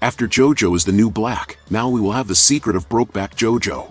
After Jojo is the new black, now we will have the secret of Brokeback Jojo.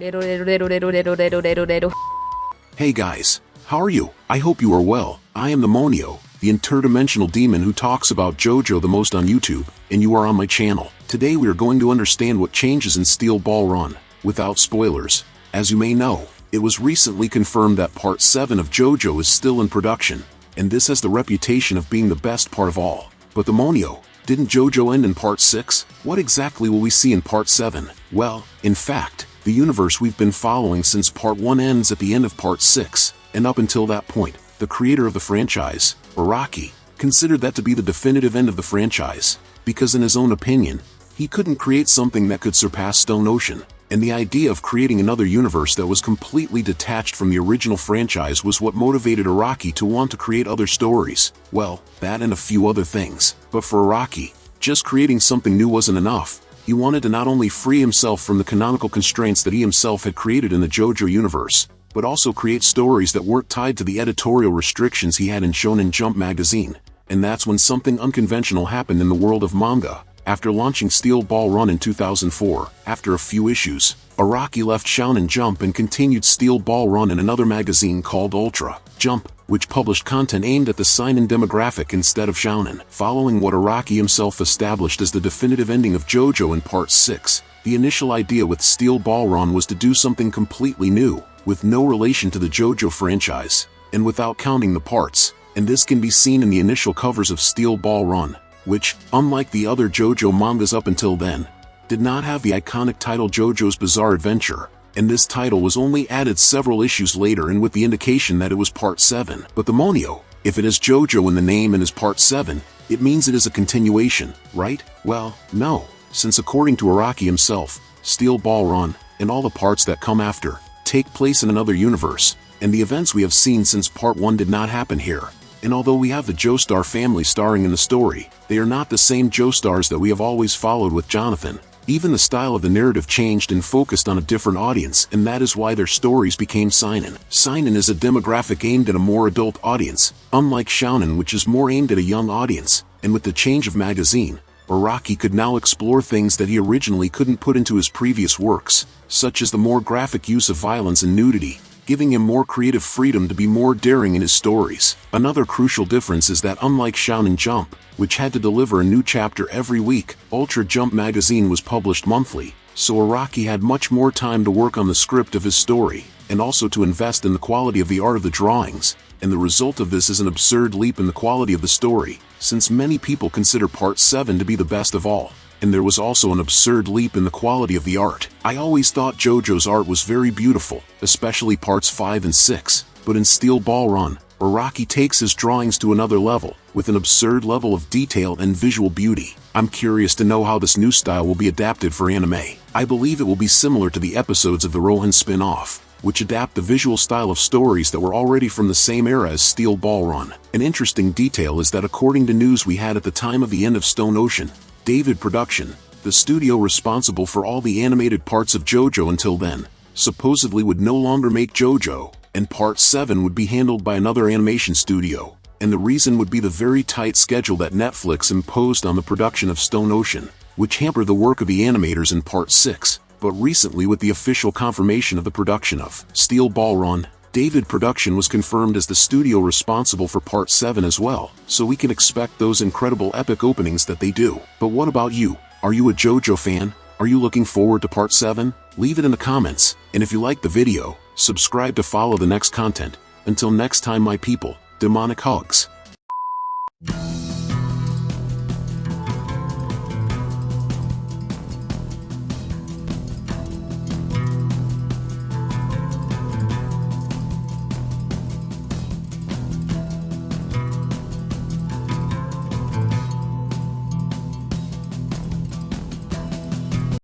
Hey guys, how are you? I hope you are well. I am the Monio, the interdimensional demon who talks about Jojo the most on YouTube, and you are on my channel. Today we are going to understand what changes in Steel Ball Run, without spoilers. As you may know, it was recently confirmed that Part 7 of Jojo is still in production, and this has the reputation of being the best part of all. But the Monio, didn't Jojo end in Part 6? What exactly will we see in Part 7? Well, in fact, the universe we've been following since Part 1 ends at the end of Part 6, and up until that point, the creator of the franchise, Araki, considered that to be the definitive end of the franchise, because in his own opinion, he couldn't create something that could surpass Stone Ocean, and the idea of creating another universe that was completely detached from the original franchise was what motivated Araki to want to create other stories. Well, that and a few other things. But for Araki, just creating something new wasn't enough. He wanted to not only free himself from the canonical constraints that he himself had created in the Jojo universe, but also create stories that weren't tied to the editorial restrictions he had in Shonen Jump magazine. And that's when something unconventional happened in the world of manga. After launching Steel Ball Run in 2004, after a few issues, Araki left Shonen Jump and continued Steel Ball Run in another magazine called Ultra Jump, which published content aimed at the seinen demographic instead of Shonen. Following what Araki himself established as the definitive ending of Jojo in Part 6, the initial idea with Steel Ball Run was to do something completely new, with no relation to the Jojo franchise, and without counting the parts, and this can be seen in the initial covers of Steel Ball Run, which, unlike the other Jojo mangas up until then, did not have the iconic title JoJo's Bizarre Adventure, and this title was only added several issues later and with the indication that it was Part 7. But the Monio, if it has Jojo in the name and is Part 7, it means it is a continuation, right? Well, no, since according to Araki himself, Steel Ball Run, and all the parts that come after, take place in another universe, and the events we have seen since Part 1 did not happen here. And although we have the Joestar family starring in the story, they are not the same Joestars that we have always followed with Jonathan. Even the style of the narrative changed and focused on a different audience, and that is why their stories became seinen. Seinen is a demographic aimed at a more adult audience, unlike Shonen, which is more aimed at a young audience. And with the change of magazine, Araki could now explore things that he originally couldn't put into his previous works, such as the more graphic use of violence and nudity, giving him more creative freedom to be more daring in his stories. Another crucial difference is that unlike Shonen Jump, which had to deliver a new chapter every week, Ultra Jump magazine was published monthly, so Araki had much more time to work on the script of his story, and also to invest in the quality of the art of the drawings, and the result of this is an absurd leap in the quality of the story, since many people consider Part 7 to be the best of all. And there was also an absurd leap in the quality of the art. I always thought Jojo's art was very beautiful, especially parts 5 and 6, but in Steel Ball Run, Araki takes his drawings to another level, with an absurd level of detail and visual beauty. I'm curious to know how this new style will be adapted for anime. I believe it will be similar to the episodes of the Rohan spin-off, which adapt the visual style of stories that were already from the same era as Steel Ball Run. An interesting detail is that according to news we had at the time of the end of Stone Ocean, David Production, the studio responsible for all the animated parts of Jojo until then, supposedly would no longer make Jojo, and Part 7 would be handled by another animation studio, and the reason would be the very tight schedule that Netflix imposed on the production of Stone Ocean, which hampered the work of the animators in Part 6. But recently, with the official confirmation of the production of Steel Ball Run, David Production was confirmed as the studio responsible for Part 7 as well, so we can expect those incredible epic openings that they do. But what about you? Are you a Jojo fan? Are you looking forward to Part 7? Leave it in the comments, and if you liked the video, subscribe to follow the next content. Until next time my people, demonic hugs.